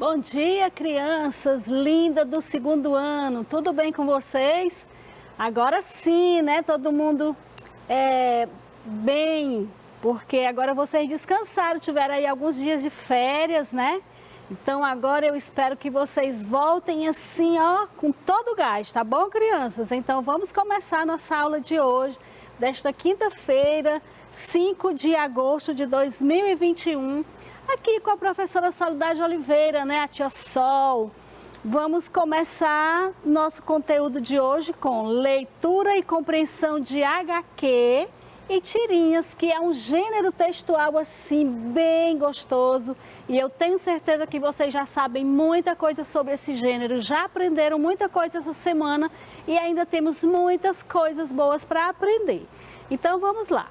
Bom dia, crianças lindas do segundo ano. Tudo bem com vocês? Agora sim, né? Todo mundo bem, porque agora vocês descansaram, tiveram aí alguns dias de férias, né? Então agora eu espero que vocês voltem assim, ó, com todo o gás, tá bom, crianças? Então vamos começar a nossa aula de hoje, desta quinta-feira, 5 de agosto de 2021. Aqui com a professora Soledade Oliveira, né, a tia Sol. Vamos começar nosso conteúdo de hoje com leitura e compreensão de HQ e tirinhas, que é um gênero textual assim bem gostoso. E eu tenho certeza que vocês já sabem muita coisa sobre esse gênero, já aprenderam muita coisa essa semana e ainda temos muitas coisas boas para aprender. Então vamos lá.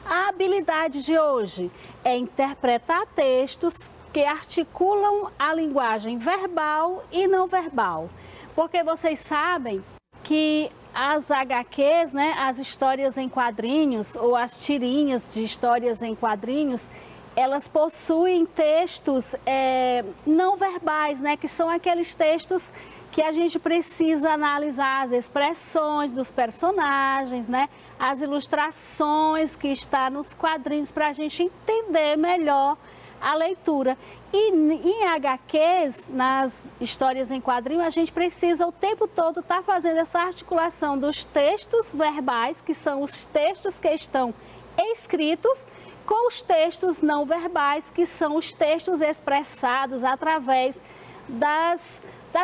A habilidade de hoje é interpretar textos que articulam a linguagem verbal e não verbal. Porque vocês sabem que as HQs, né, as histórias em quadrinhos ou as tirinhas de histórias em quadrinhos, elas possuem textos não verbais, né, que são aqueles textos que a gente precisa analisar as expressões dos personagens, né, as ilustrações que estão nos quadrinhos para a gente entender melhor a leitura. E em HQs, nas histórias em quadrinho, a gente precisa o tempo todo estar fazendo essa articulação dos textos verbais, que são os textos que estão escritos, com os textos não verbais, que são os textos expressados através das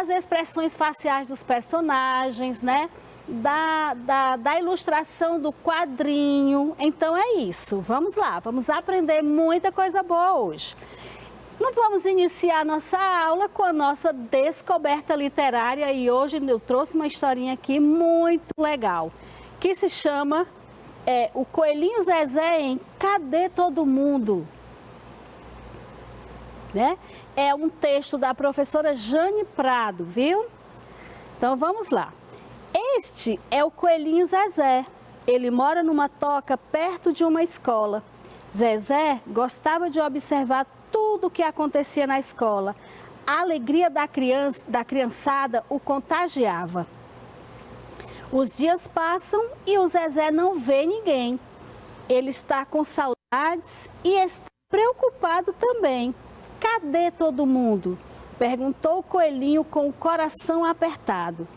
expressões faciais dos personagens, né? Da ilustração do quadrinho. Então é isso, vamos lá, vamos aprender muita coisa boa hoje. Nós vamos iniciar nossa aula com a nossa descoberta literária e hoje eu trouxe uma historinha aqui muito legal, que se chama O Coelhinho Zezé em Cadê Todo Mundo? Né? É um texto da professora Jane Prado, viu? Então vamos lá. Este é o Coelhinho Zezé. Ele mora numa toca perto de uma escola. Zezé gostava de observar tudo o que acontecia na escola. A alegria da criançada o contagiava. Os dias passam e o Zezé não vê ninguém. Ele está com saudades e está preocupado também. Cadê todo mundo? Perguntou o coelhinho com o coração apertado.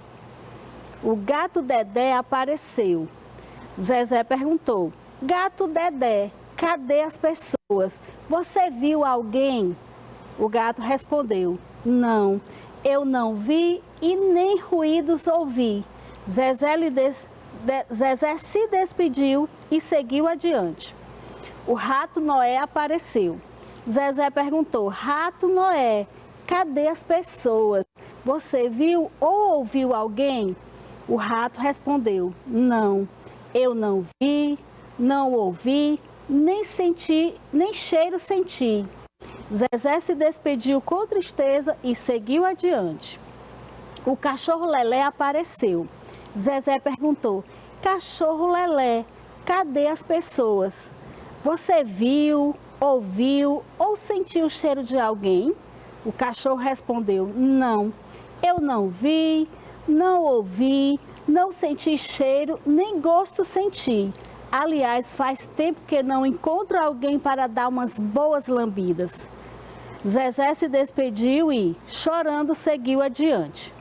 O gato Dedé apareceu. Zezé perguntou: Gato Dedé, cadê as pessoas? Você viu alguém? O gato respondeu: Não, eu não vi e nem ruídos ouvi. Zezé se despediu e seguiu adiante. O rato Noé apareceu. Zezé perguntou: Rato Noé, cadê as pessoas? Você viu ou ouviu alguém? O rato respondeu: Não, eu não vi, não ouvi, nem senti, nem cheiro senti. Zezé se despediu com tristeza e seguiu adiante. O cachorro Lelé apareceu. Zezé perguntou: Cachorro Lelé, cadê as pessoas? Você viu, ouviu ou sentiu o cheiro de alguém? O cachorro respondeu: Não, eu não vi, não ouvi, não senti cheiro, nem gosto senti. Aliás, faz tempo que não encontro alguém para dar umas boas lambidas. Zezé se despediu e, chorando, seguiu adiante.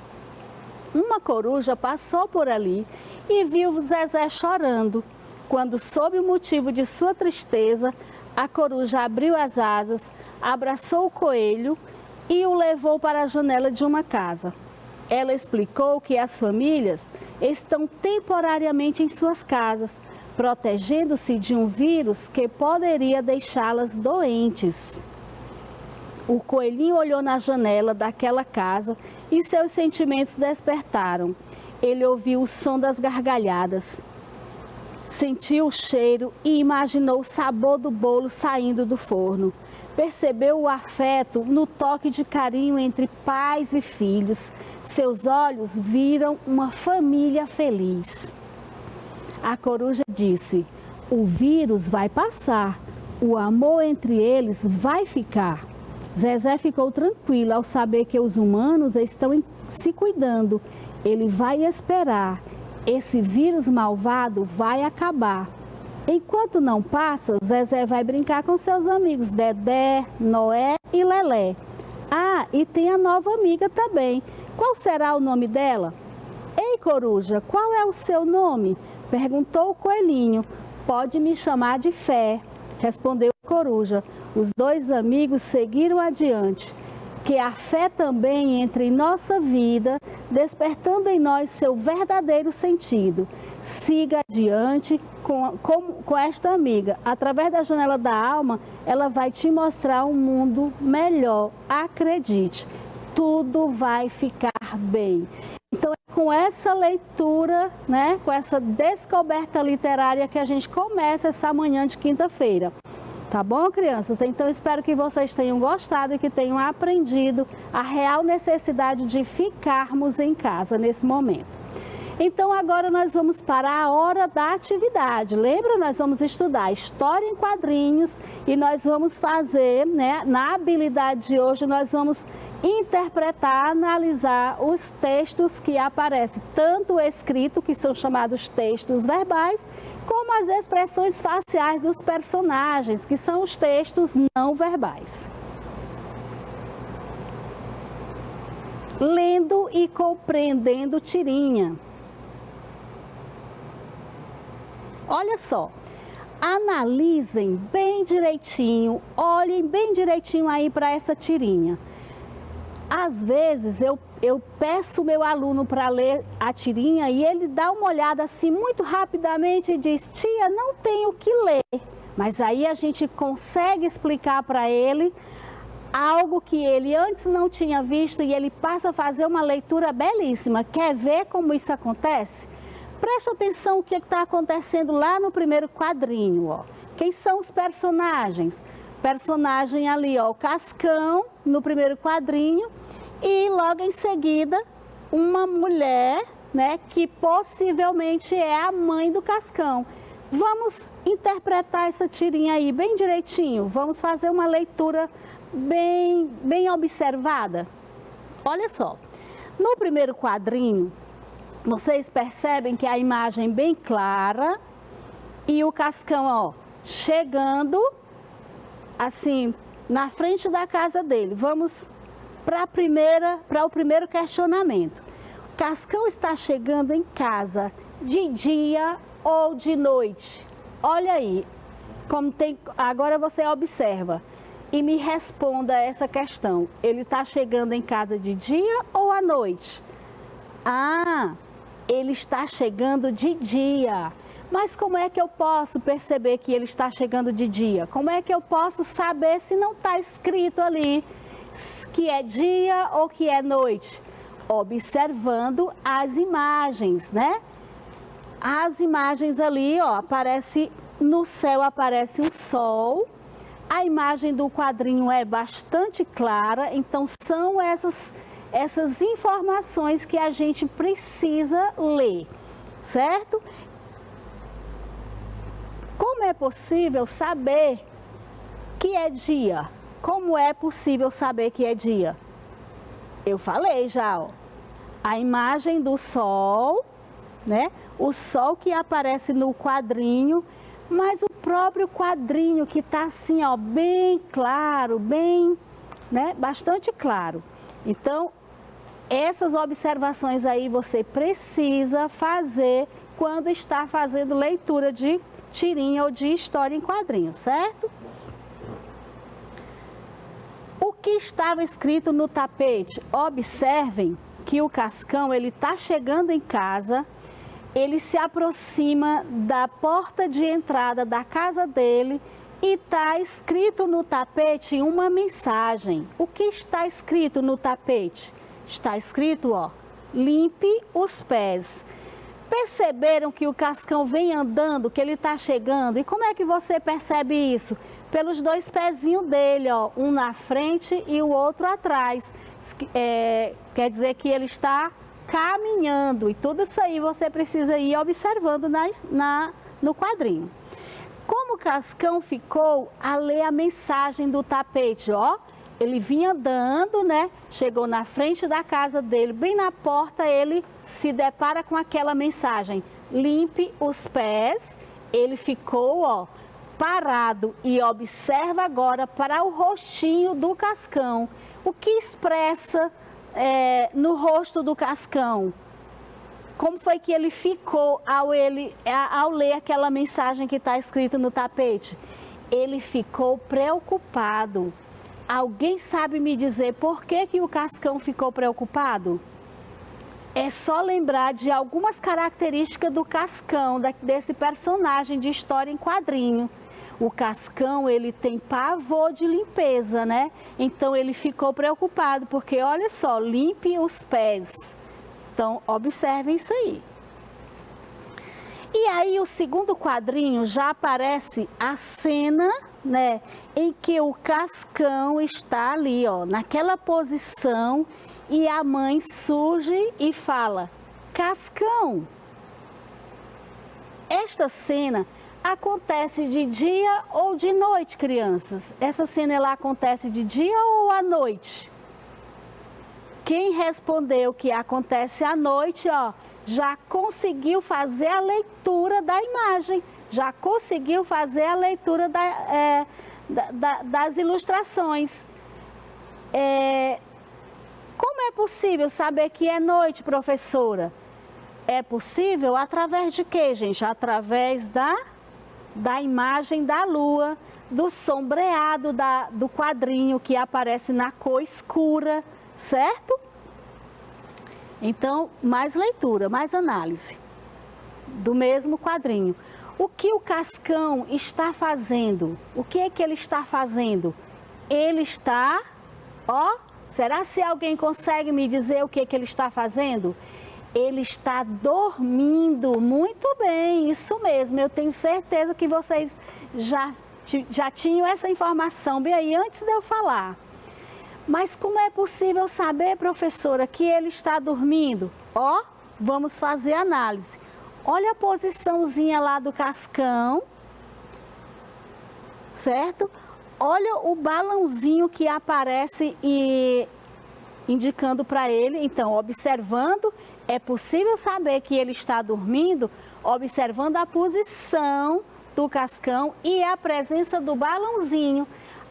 Uma coruja passou por ali e viu Zezé chorando. Quando soube o motivo de sua tristeza, a coruja abriu as asas, abraçou o coelho e o levou para a janela de uma casa. Ela explicou que as famílias estão temporariamente em suas casas, protegendo-se de um vírus que poderia deixá-las doentes. O coelhinho olhou na janela daquela casa e seus sentimentos despertaram. Ele ouviu o som das gargalhadas, sentiu o cheiro e imaginou o sabor do bolo saindo do forno. Percebeu o afeto no toque de carinho entre pais e filhos. Seus olhos viram uma família feliz. A coruja disse: o vírus vai passar, o amor entre eles vai ficar. Zezé ficou tranquilo ao saber que os humanos estão se cuidando. Ele vai esperar. Esse vírus malvado vai acabar. Enquanto não passa, Zezé vai brincar com seus amigos Dedé, Noé e Lelé. Ah, e tem a nova amiga também. Qual será o nome dela? Ei, coruja, qual é o seu nome? Perguntou o coelhinho. Pode me chamar de Fé, respondeu a coruja. Os dois amigos seguiram adiante. Que a fé também entre em nossa vida, despertando em nós seu verdadeiro sentido. Siga adiante com esta amiga. Através da janela da alma, ela vai te mostrar um mundo melhor. Acredite, tudo vai ficar bem. Então, é com essa leitura, né, com essa descoberta literária que a gente começa essa manhã de quinta-feira. Tá bom, crianças? Então, espero que vocês tenham gostado e que tenham aprendido a real necessidade de ficarmos em casa nesse momento. Então, agora nós vamos para a hora da atividade. Lembra? Nós vamos estudar história em quadrinhos e nós vamos fazer, né, na habilidade de hoje, nós vamos interpretar, analisar os textos que aparecem, tanto o escrito, que são chamados textos verbais, como as expressões faciais dos personagens, que são os textos não verbais. Lendo e compreendendo tirinha. Olha só, analisem bem direitinho, olhem bem direitinho aí para essa tirinha. Às vezes eu peço o meu aluno para ler a tirinha e ele dá uma olhada assim muito rapidamente e diz: tia, não tenho o que ler. Mas aí a gente consegue explicar para ele algo que ele antes não tinha visto e ele passa a fazer uma leitura belíssima. Quer ver como isso acontece? Preste atenção o que está acontecendo lá no primeiro quadrinho, ó. Quem são os personagens? Personagem ali, ó, o Cascão, no primeiro quadrinho, e logo em seguida uma mulher, né, que possivelmente é a mãe do Cascão. Vamos interpretar essa tirinha aí bem direitinho, vamos fazer uma leitura bem observada. Olha só, no primeiro quadrinho, vocês percebem que a imagem é bem clara e o Cascão, ó, chegando assim na frente da casa dele. Vamos para o primeiro questionamento. Cascão está chegando em casa de dia ou de noite? Olha aí, como tem. Agora você observa e me responda essa questão. Ele está chegando em casa de dia ou à noite? Ah, ele está chegando de dia. Mas como é que eu posso perceber que ele está chegando de dia? Como é que eu posso saber se não está escrito ali que é dia ou que é noite? Observando as imagens, né? As imagens ali, ó, aparece no céu, aparece um sol. A imagem do quadrinho é bastante clara, então são essas informações que a gente precisa ler, certo? Como é possível saber que é dia? Como é possível saber que é dia? Eu falei já, ó, a imagem do sol, né? O sol que aparece no quadrinho, mas o próprio quadrinho que está assim, ó, bem claro, bem, né? Bastante claro. Então, essas observações aí você precisa fazer quando está fazendo leitura de tirinha ou de história em quadrinhos, certo? O que estava escrito no tapete? Observem que o Cascão, ele está chegando em casa, ele se aproxima da porta de entrada da casa dele e está escrito no tapete uma mensagem. O que está escrito no tapete? Está escrito, ó, limpe os pés. Perceberam que o Cascão vem andando, que ele está chegando? E como é que você percebe isso? Pelos dois pezinhos dele, ó, um na frente e o outro atrás. Quer dizer que ele está caminhando. E tudo isso aí você precisa ir observando no quadrinho. Como o Cascão ficou a ler a mensagem do tapete, ó? Ele vinha andando, né? Chegou na frente da casa dele, bem na porta, ele se depara com aquela mensagem: limpe os pés. Ele ficou, ó, parado e observa agora para o rostinho do Cascão. O que expressa no rosto do Cascão? Como foi que ele ficou ao ler aquela mensagem que está escrita no tapete? Ele ficou preocupado. Alguém sabe me dizer por que o Cascão ficou preocupado? É só lembrar de algumas características do Cascão, desse personagem de história em quadrinho. O Cascão, ele tem pavor de limpeza, né? Então ele ficou preocupado, porque olha só, limpe os pés. Então, observem isso aí. E aí, o segundo quadrinho já aparece a cena, né, em que o Cascão está ali, ó, naquela posição, e a mãe surge e fala: Cascão. Esta cena acontece de dia ou de noite, crianças? Essa cena ela acontece de dia ou à noite? Quem respondeu que acontece à noite, ó, já conseguiu fazer a leitura da imagem, já conseguiu fazer a leitura das ilustrações. Como é possível saber que é noite, professora? É possível através de quê, gente? Através da imagem da lua, do sombreado do quadrinho que aparece na cor escura, certo? Então, mais leitura, mais análise do mesmo quadrinho. O que o Cascão está fazendo? O que é que ele está fazendo? Ele está, ó, será se alguém consegue me dizer o que é que ele está fazendo? Ele está dormindo. Muito bem, isso mesmo. Eu tenho certeza que vocês já tinham essa informação bem aí antes de eu falar. Mas como é possível saber, professora, que ele está dormindo? Ó, vamos fazer análise. Olha a posiçãozinha lá do Cascão, certo? Olha o balãozinho que aparece e indicando para ele. Então, observando, é possível saber que ele está dormindo, observando a posição do Cascão e a presença do balãozinho.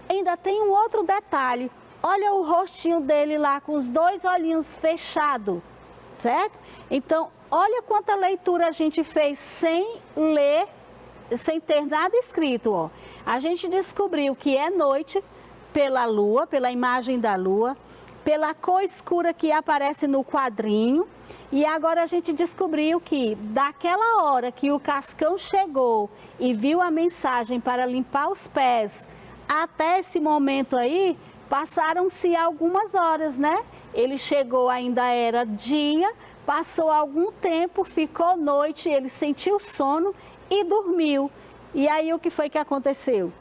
Ainda tem um outro detalhe. Olha o rostinho dele lá com os dois olhinhos fechados, certo? Então, olha quanta leitura a gente fez sem ler, sem ter nada escrito, ó. A gente descobriu que é noite pela lua, pela imagem da lua, pela cor escura que aparece no quadrinho. E agora a gente descobriu que daquela hora que o Cascão chegou e viu a mensagem para limpar os pés, até esse momento aí, passaram-se algumas horas, né? Ele chegou, ainda era dia, passou algum tempo, ficou noite, ele sentiu sono e dormiu. E aí o que foi que aconteceu?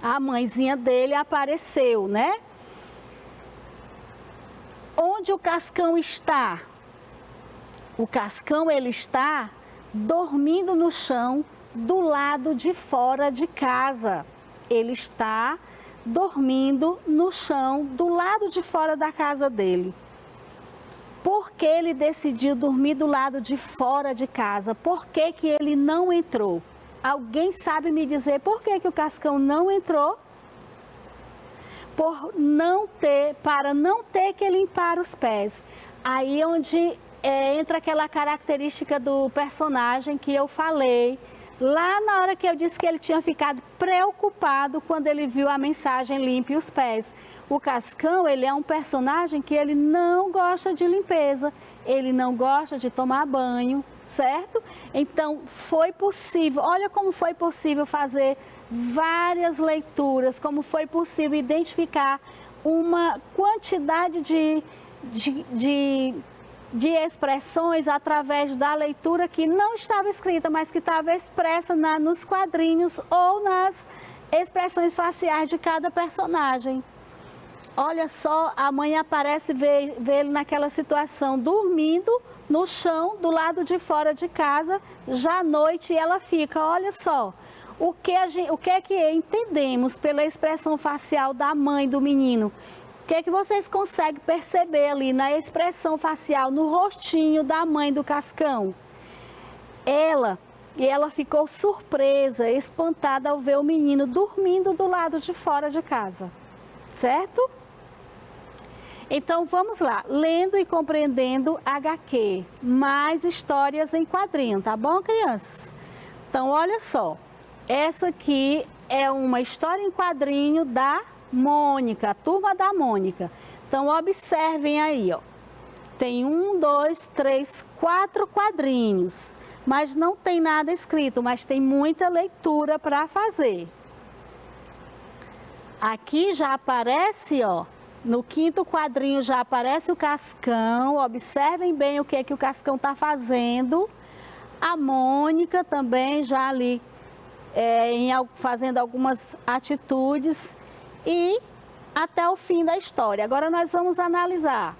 A mãezinha dele apareceu, né? Onde o Cascão está? O Cascão, ele está dormindo no chão do lado de fora de casa. Ele está dormindo no chão do lado de fora da casa dele. Por que ele decidiu dormir do lado de fora de casa? Por que que ele não entrou? Alguém sabe me dizer por que que o Cascão não entrou? Para não ter que limpar os pés. Aí é onde entra aquela característica do personagem que eu falei, lá na hora que eu disse que ele tinha ficado preocupado quando ele viu a mensagem limpe os pés. O Cascão, ele é um personagem que ele não gosta de limpeza, ele não gosta de tomar banho, certo? Então, foi possível, olha como foi possível fazer várias leituras, como foi possível identificar uma quantidade de expressões através da leitura que não estava escrita, mas que estava expressa nos quadrinhos ou nas expressões faciais de cada personagem. Olha só, a mãe aparece, vê ele naquela situação, dormindo no chão, do lado de fora de casa, já à noite, e ela fica, olha só, o que é que entendemos pela expressão facial da mãe do menino? O que é que vocês conseguem perceber ali na expressão facial, no rostinho da mãe do Cascão? Ela ficou surpresa, espantada ao ver o menino dormindo do lado de fora de casa, certo? Então vamos lá, lendo e compreendendo HQ, mais histórias em quadrinho, tá bom, crianças? Então olha só, essa aqui é uma história em quadrinho da Mônica, a turma da Mônica. Então observem aí, ó. Tem 1, 2, 3, 4 quadrinhos, mas não tem nada escrito, mas tem muita leitura para fazer. Aqui já aparece, ó, no 5º quadrinho já aparece o Cascão. Observem bem o que é que o Cascão está fazendo. A Mônica também já ali fazendo algumas atitudes e até o fim da história. Agora nós vamos analisar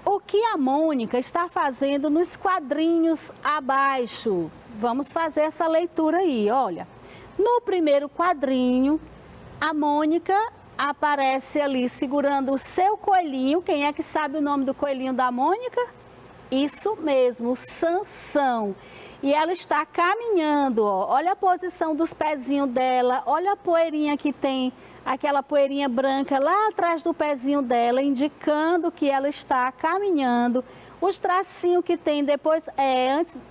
o que a Mônica está fazendo nos quadrinhos abaixo. Vamos fazer essa leitura aí, olha. No primeiro quadrinho, a Mônica aparece ali segurando o seu coelhinho. Quem é que sabe o nome do coelhinho da Mônica? Isso mesmo, Sansão. E ela está caminhando, ó. Olha a posição dos pezinhos dela, olha a poeirinha que tem, aquela poeirinha branca lá atrás do pezinho dela, indicando que ela está caminhando. Os tracinhos que tem depois,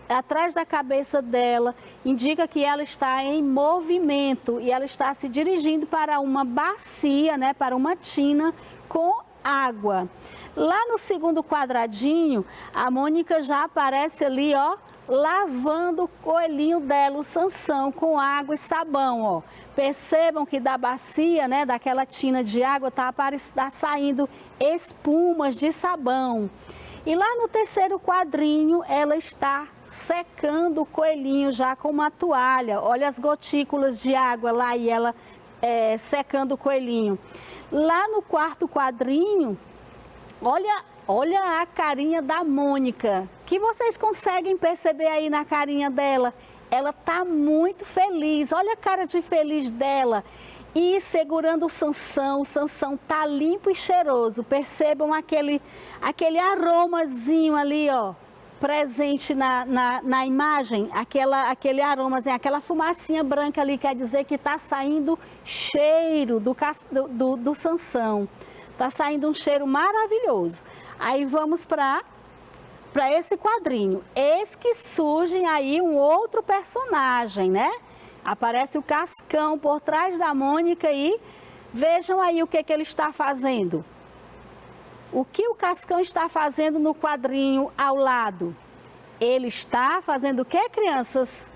atrás da cabeça dela, indica que ela está em movimento e ela está se dirigindo para uma bacia, né, para uma tina com água. Lá no segundo quadradinho, a Mônica já aparece ali, ó, lavando o coelhinho dela, o Sansão, com água e sabão, ó. Percebam que da bacia, né, daquela tina de água, tá saindo espumas de sabão. E lá no terceiro quadrinho, ela está secando o coelhinho já com uma toalha. Olha as gotículas de água lá e ela secando o coelhinho. Lá no quarto quadrinho, olha a carinha da Mônica, que vocês conseguem perceber aí na carinha dela. Ela tá muito feliz, olha a cara de feliz dela. E segurando o Sansão tá limpo e cheiroso. Percebam aquele aromazinho ali, ó, presente na imagem. Aquele aromazinho, aquela fumacinha branca ali, quer dizer que tá saindo cheiro do Sansão. Tá saindo um cheiro maravilhoso. Aí vamos para esse quadrinho. Eis que surge aí um outro personagem, né? Aparece o Cascão por trás da Mônica e vejam aí o que ele está fazendo. O que o Cascão está fazendo no quadrinho ao lado? Ele está fazendo o que, crianças?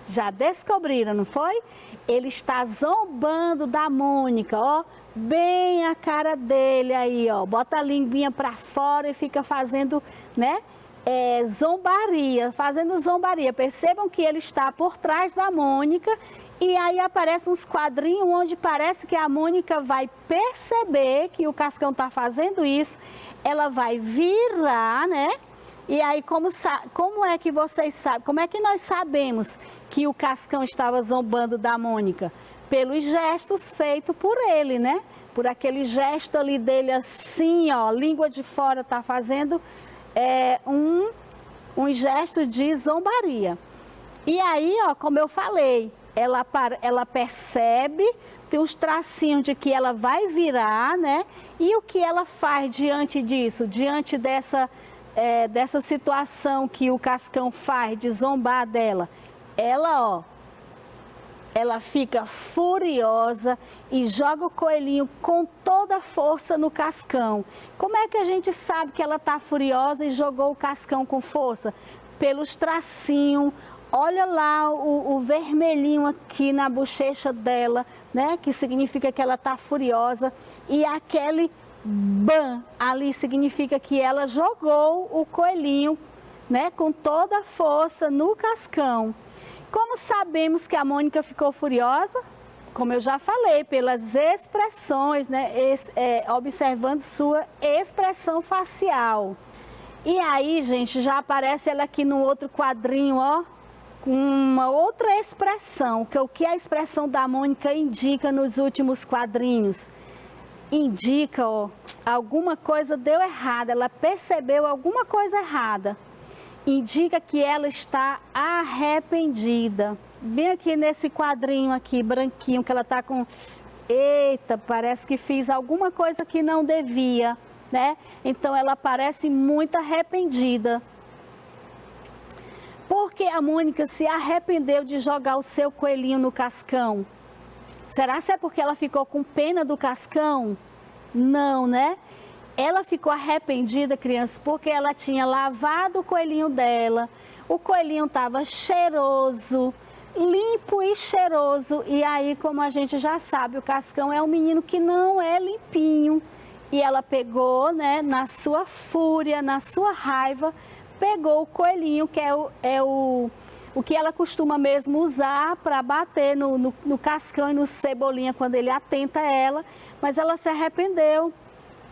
Já descobriram, não foi? Ele está zombando da Mônica, ó. Bem a cara dele aí, ó. Bota a linguinha para fora e fica fazendo, né? Fazendo zombaria. Percebam que ele está por trás da Mônica e aí aparecem uns quadrinhos onde parece que a Mônica vai perceber que o Cascão está fazendo isso, ela vai virar, né? E aí como é que vocês sabem, como é que nós sabemos que o Cascão estava zombando da Mônica? Pelos gestos feitos por ele, né? Por aquele gesto ali dele assim, ó, língua de fora tá fazendo um gesto de zombaria. E aí, ó, como eu falei, ela percebe, tem uns tracinhos de que ela vai virar, né? E o que ela faz diante disso, diante dessa situação que o Cascão faz de zombar dela? Ela fica furiosa e joga o coelhinho com toda a força no Cascão. Como é que a gente sabe que ela está furiosa e jogou o Cascão com força? Pelos tracinhos. Olha lá o vermelhinho aqui na bochecha dela, né? Que significa que ela está furiosa. E aquele bam ali significa que ela jogou o coelhinho, né? Com toda a força no Cascão. Como sabemos que a Mônica ficou furiosa? Como eu já falei, pelas expressões, né? Observando sua expressão facial. E aí, gente, já aparece ela aqui no outro quadrinho, ó, uma outra expressão, que o que a expressão da Mônica indica nos últimos quadrinhos? Indica, ó, alguma coisa deu errado, ela percebeu alguma coisa errada. Indica que ela está arrependida. Bem aqui nesse quadrinho aqui, branquinho, que ela está com... Eita, parece que fiz alguma coisa que não devia, né? Então ela parece muito arrependida. Por que a Mônica se arrependeu de jogar o seu coelhinho no cascão? Será que é porque ela ficou com pena do cascão? Não, né? Ela ficou arrependida, crianças, porque ela tinha lavado o coelhinho dela. O coelhinho estava cheiroso, limpo e cheiroso. E aí, como a gente já sabe, o Cascão é um menino que não é limpinho. E ela pegou, né, na sua fúria, na sua raiva, pegou o coelhinho, que é o que ela costuma mesmo usar para bater no Cascão e no Cebolinha quando ele atenta ela. Mas ela se arrependeu,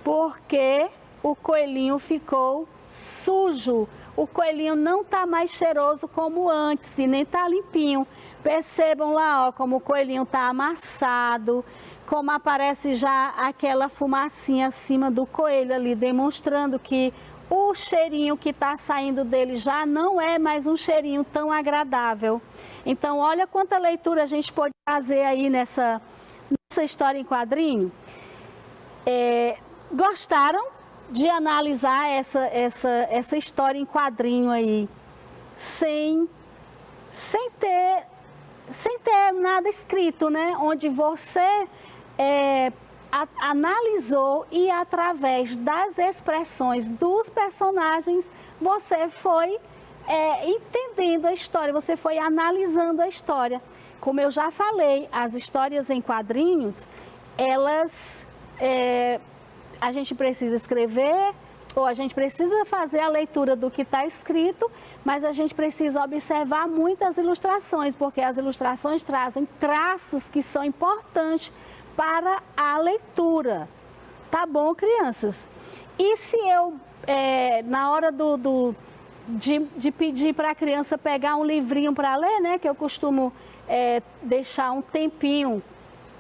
porque o coelhinho ficou sujo. O coelhinho não está mais cheiroso como antes e nem está limpinho. Percebam lá, ó, como o coelhinho está amassado, como aparece já aquela fumacinha acima do coelho ali, demonstrando que o cheirinho que está saindo dele já não é mais um cheirinho tão agradável. Então, olha quanta leitura a gente pode fazer aí nessa história em quadrinho. Gostaram de analisar essa história em quadrinho aí, sem ter nada escrito, né? Onde você analisou e através das expressões dos personagens, você foi entendendo a história, você foi analisando a história. Como eu já falei, as histórias em quadrinhos, elas... a gente precisa escrever, ou a gente precisa fazer a leitura do que está escrito, mas a gente precisa observar muitas ilustrações, porque as ilustrações trazem traços que são importantes para a leitura. Tá bom, crianças? E se eu, na hora de pedir para a criança pegar um livrinho para ler, né, que eu costumo deixar um tempinho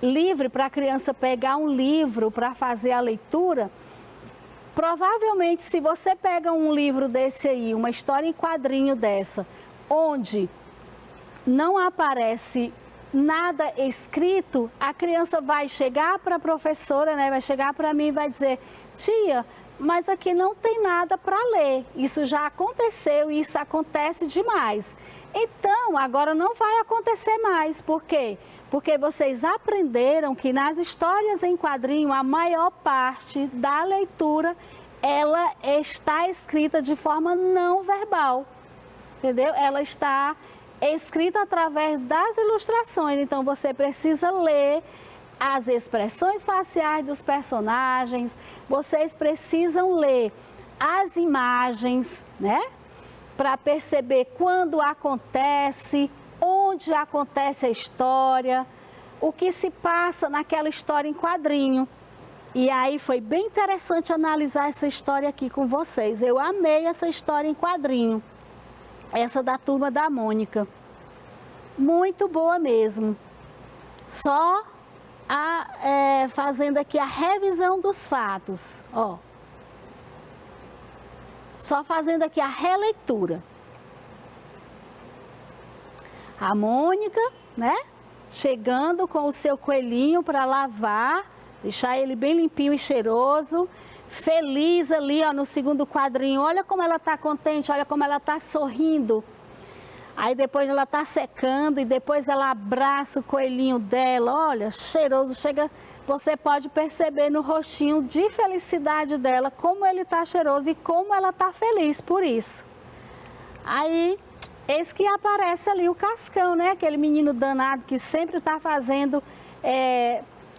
livre para a criança pegar um livro para fazer a leitura, provavelmente se você pega um livro desse aí, uma história em quadrinho dessa, onde não aparece nada escrito, a criança vai chegar para a professora, né, vai chegar para mim e vai dizer: tia, mas aqui não tem nada para ler, isso já aconteceu e isso acontece demais. Então, agora não vai acontecer mais, por quê? Porque vocês aprenderam que nas histórias em quadrinho, a maior parte da leitura, ela está escrita de forma não verbal, entendeu? Ela está escrita através das ilustrações, então você precisa ler as expressões faciais dos personagens, vocês precisam ler as imagens, né? Para perceber quando acontece, onde acontece a história, o que se passa naquela história em quadrinho. E aí foi bem interessante analisar essa história aqui com vocês. Eu amei essa história em quadrinho, essa da Turma da Mônica. Muito boa mesmo. Só fazendo aqui a revisão dos fatos, ó. Só fazendo aqui a releitura. A Mônica, né, chegando com o seu coelhinho para lavar, deixar ele bem limpinho e cheiroso, feliz ali, ó, no segundo quadrinho. Olha como ela está contente, olha como ela está sorrindo. Aí depois ela está secando e depois ela abraça o coelhinho dela, olha, cheiroso, chega, você pode perceber no rostinho de felicidade dela como ele está cheiroso e como ela está feliz por isso. Aí, eis que aparece ali o Cascão, né, aquele menino danado que sempre está fazendo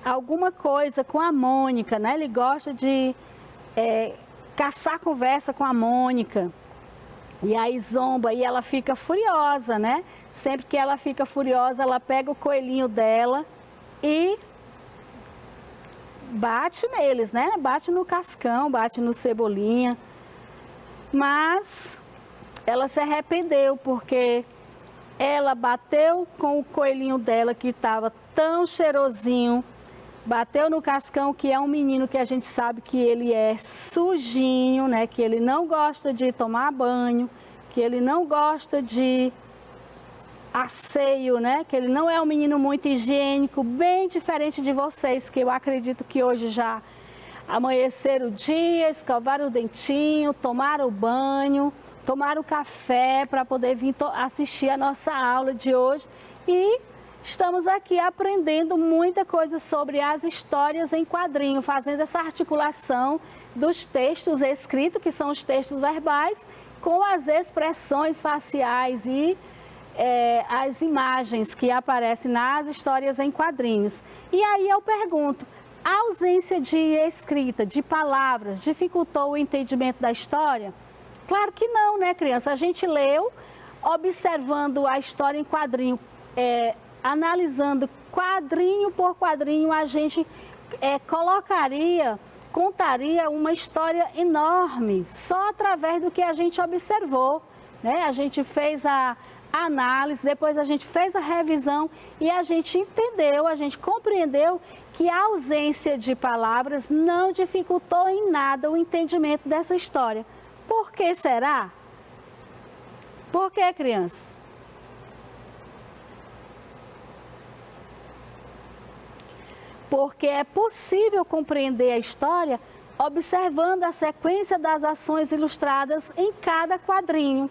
alguma coisa com a Mônica, né, ele gosta de caçar conversa com a Mônica. E aí zomba e ela fica furiosa, né? Sempre que ela fica furiosa, ela pega o coelhinho dela e bate neles, né? Bate no Cascão, bate no Cebolinha. Mas ela se arrependeu porque ela bateu com o coelhinho dela, que estava tão cheirosinho, bateu no Cascão, que é um menino que a gente sabe que ele é sujinho, né? Que ele não gosta de tomar banho, que ele não gosta de asseio, né? Que ele não é um menino muito higiênico, bem diferente de vocês, que eu acredito que hoje já amanheceram o dia, escovaram o dentinho, tomaram o banho, tomaram café para poder vir assistir a nossa aula de hoje. E estamos aqui aprendendo muita coisa sobre as histórias em quadrinho, fazendo essa articulação dos textos escritos, que são os textos verbais, com as expressões faciais e as imagens que aparecem nas histórias em quadrinhos. E aí eu pergunto, a ausência de escrita, de palavras, dificultou o entendimento da história? Claro que não, né, criança? A gente leu, observando a história em quadrinho, analisando quadrinho por quadrinho, a gente contaria uma história enorme, só através do que a gente observou, né? A gente fez a análise, depois a gente fez a revisão e a gente entendeu, a gente compreendeu que a ausência de palavras não dificultou em nada o entendimento dessa história. Por que será? Por que, crianças? Porque é possível compreender a história observando a sequência das ações ilustradas em cada quadrinho.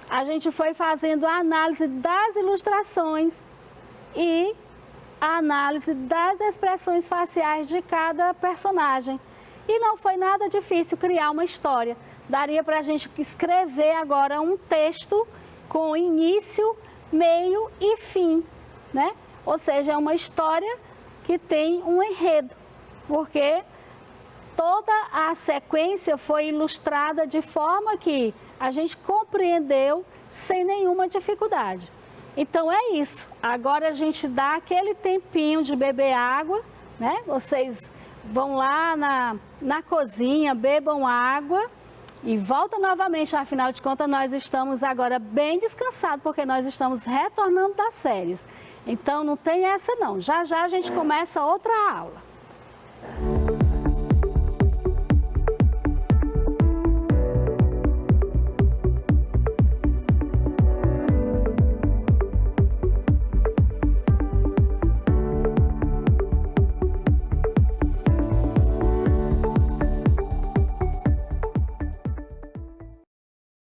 A gente foi fazendo a análise das ilustrações e a análise das expressões faciais de cada personagem. E não foi nada difícil criar uma história. Daria para a gente escrever agora um texto com início, meio e fim, né? Ou seja, é uma história que tem um enredo, porque toda a sequência foi ilustrada de forma que a gente compreendeu sem nenhuma dificuldade. Então é isso. Agora a gente dá aquele tempinho de beber água, né? Vocês vão lá na cozinha, bebam água e voltam novamente. Afinal de contas, nós estamos agora bem descansados, porque nós estamos retornando das férias. Então não tem essa não. Já já a gente começa outra aula.